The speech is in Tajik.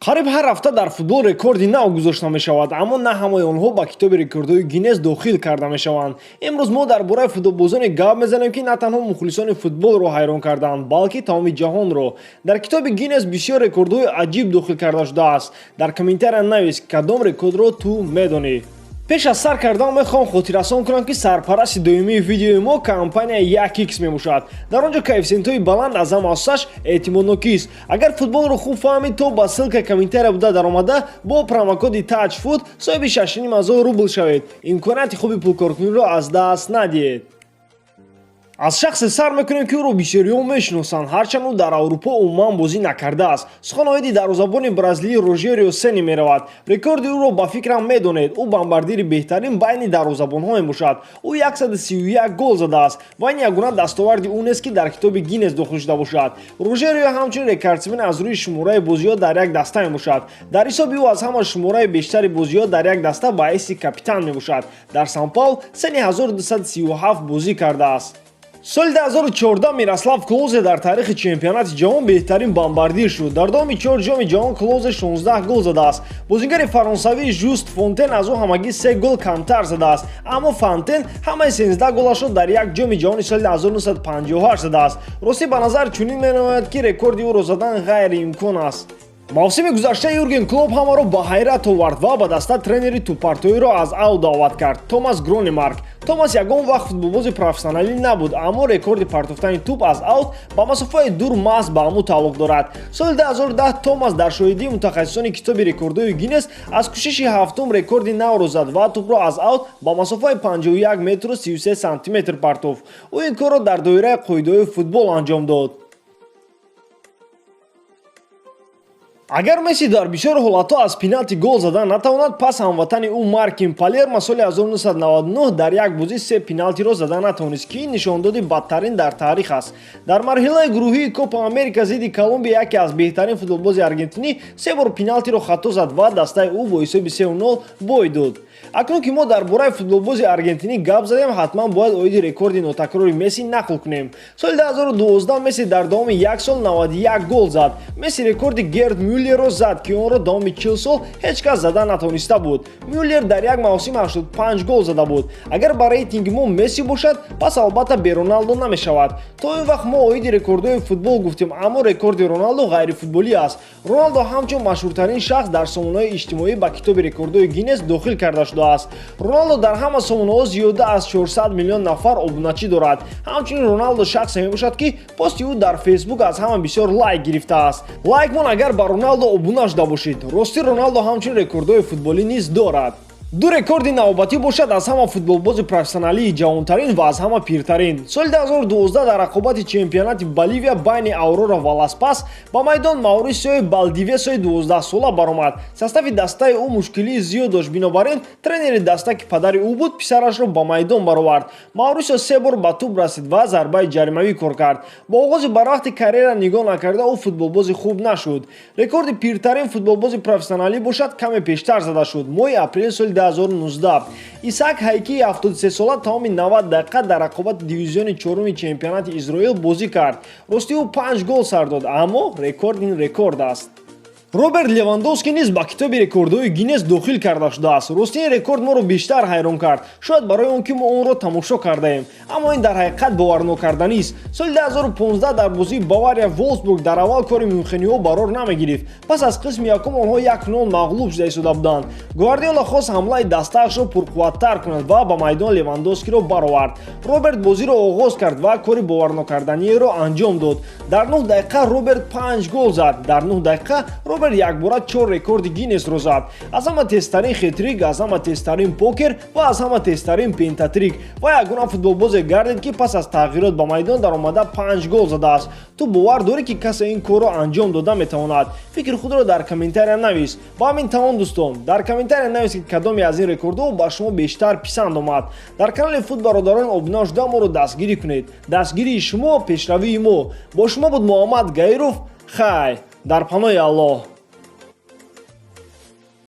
қариб ҳар ҳафта дар футбол рекорди нав гузошта мешавад, аммо на ҳамаи онҳо ба китоби рекордҳои Гиннес дохил карда мешаванд. Имрӯз мо дар бораи футболбозоне гап мезанем, ки на танҳо мухлисони футболро ҳайрон карданд, балки тамоми ҷаҳонро. Дар китоби Гиннес бисёр рекордҳои аҷиб дохил карда шудааст. Дар комментария навис, кадом рекордро ту медонӣ. пеш аз сар кардан мехоҳам хотиррасон кунам, ки сарпарасти доимии видеои мо компания 1x мебошад. Дар он ҷо коэффициентҳои баланд аз ҳама асосаш эътимоднокист. Агар футболро хуб фаҳмед, то ба ссилка комментария буда даромада бо промокоди TouchFoot соҳиби 6500 рубл шавед. имконияти хуби пулкоркуниро аз даст надиҳед. аз шахсе сар мекунем, ки ӯро бисёриҳо мешиносанд, ҳарчанд ӯ дар Аврупо умуман бозӣ накардааст. Суханоиди дарвозабони бразилӣ Рожерио Сени меравад. Рекорди ӯро ба фикрам медонед. ӯ бомбардири беҳтарин байни дарвозабонҳо мебошад. ӯ 131 гол задааст ва ин ягона дастоварди ӯ нест, ки дар китоби Гиннес дохил шуда бошад. Рожерио ҳамчунин рекордсмен аз рӯи шумораи бозиҳо дар як даста мебошад. дар ҳисоби ӯ аз ҳама шумораи бештари бозиҳо дар як даста ба ҳайси капитан мебошад. дар Сан-Паул Сени 1237 бозӣ кардааст. соли 2014 Мирослав Клозе дар таърихи чемпионати ҷаҳон беҳтарин бомбардир шуд. дар давоми 4 ҷоми ҷаҳон Клозе 16 гол задааст. бозигари фаронсавӣ Жуст Фонтен аз ӯ ҳамагӣ 3 гол камтар задааст, аммо Фонтен ҳамаи 13 голашро дар як ҷоми ҷаҳони соли 1958 задааст. ростӣ ба назар чунин менамояд, ки рекорди ӯро задан ғайриимкон аст. мавсими гузашта Юрген Клоп ҳамаро ба ҳайрат овард ва ба даста тренери тӯппартоиро аз аут даъват кард. Томас Гронемарк. Томас ягон вақт футболбози профессионалӣ набуд, аммо рекорди партофтани тӯп аз аут ба масофаи дур маҳз ба ҳамун тааллуқ дорад. соли 2010 Томас дар шоҳидии мутахассисони китоби рекордҳои Гиннес аз кӯшиши ҳафтум рекорди навро зад ва тӯпро аз аут ба масофаи 51 метру 33 сантиметр партофт. ӯ ин корро дар доираи қоидаҳои футбол анҷом дод. агар Месси дар бисёр ҳолатҳо аз пеналти гол задан натавонад, пас ҳамватани ӯ Маркин Палермо соли 1999 дар як бозӣ 3 пеналтиро задан натавонист, ки ин нишондоди бадтарин дар таърих аст. дар марҳилаи гурӯҳии Копа Америка зидди Колумбия яке аз беҳтарин футболбози аргентинӣ 3 бор пеналтиро хато зад ва дастаи ӯ бо ҳисоби 3-0 бой дод. акнун ки мо дар бораи футболбози аргентинӣ гап задем, ҳатман бояд оиди рекорди нотакрори Месси нақл кунем. соли 2012 Месси дар давоми 1 сол 91 гол зад. Месси рекорди Герд Мюллерро зад, ки онро давоми 40 сол ҳеҷ кас задан натавониста буд. Мюллер дар як мавсим 85 гол зада буд. агар ба рейтинги мо Месси бошад, пас албатта бе Роналдо намешавад. то ин вақт мо оиди рекордҳои футбол гуфтем, аммо рекорди Роналдо ғайрифутболӣ аст. Роналдо ҳамчун машҳуртарин шахс дар сомонаҳои иҷтимоӣ ба китоби рекордҳои Гиннес дохил карда шудааст. Роналдо дар ҳама сомонаҳо зиёда аз 400 миллион нафар обуначӣ дорад. ҳамчунин Роналдо шахсе мебошад, ки пости ӯ дар Фейсбук аз ҳама бисёр лайк гирифтааст. лайкмон агар ба Роналдо обуна шуда бошед. ростӣ Роналдо ҳамчунин рекордҳои футболӣ низ дорад. ду рекорди навбатӣ бошад аз ҳама футболбози профессионалии ҷавонтарин ва аз ҳама пиртарин. соли 2012 дар рақобати чемпионати Боливия байни Аврора ва Лас-Пас ба майдон Маурисио Балдивесои 12-сола баромад. состави дастаи ӯ мушкилии зиёд дошт, бинобар ин тренери даста, ки падари ӯ буд, писарашро ба майдон баровард. Маурисио 3 бор ба тӯб расид ва зарбаи ҷаримавӣ кор кард. бо оғози барвақти карьера нигоҳ накарда, ӯ футболбози хуб нашуд. рекорди пиртарин футболбози профессионалӣ бошад каме пештар зада шуд. моҳи апрел соли 2019 Исаак Хайкии 73 сола тамоми 90 дақиқа дар рақобати дивизиони 4-уми чемпионати Изроил бозӣ кард. ростӣ ӯ 5 гол сар дод, аммо рекорд ин рекорд аст. Роберт Левандовски низ ба китоби рекордҳои Гиннес дохил карда шудааст. ростӣ ин рекорд моро бештар ҳайрон кард, шояд барои он ки мо онро тамошо кардаем, аммо ин дар ҳақиқат боварнокарданист. соли 2015 дар бозии Бавария Волсбург дар аввал кори мюнхениҳо барор намегирифт. пас аз қисми якум онҳо 1-0 мағлуб шуда истода буданд. Гвардиола хост ҳамлаи дастаашро пурқувваттар кунад ва ба майдон Левандовскиро баровард. Роберт бозиро оғоз кард ва кори боварнокарданиеро анҷом дод. дар 9 дақиқа Роберт 5 гол зад. дар 9 дақиқа Роберт якбора 4 рекорди Гиннесро зад. аз ҳама тезтарин хетрик, аз ҳама тезтарин покер ва аз ҳама тезтарин пентатрик ва ягона футболбозе гардид, ки пас аз тағйирот ба майдон даромада 5 гол задааст. ту бовар дорӣ, ки касе ин корро анҷом дода метавонад? фикри худро дар комментария навис. ба ҳамин тамом дӯстон, дар комментария навис, ки кадоме аз ин рекордҳо ба шумо бештар писанд омад. дар канали Фут бародарон обуна шуда моро дастгирӣ кунед. дастгирии шумо пешравии мо. бо шумо буд Муҳаммад Гаиров. хай дар паноҳи Аллоҳ.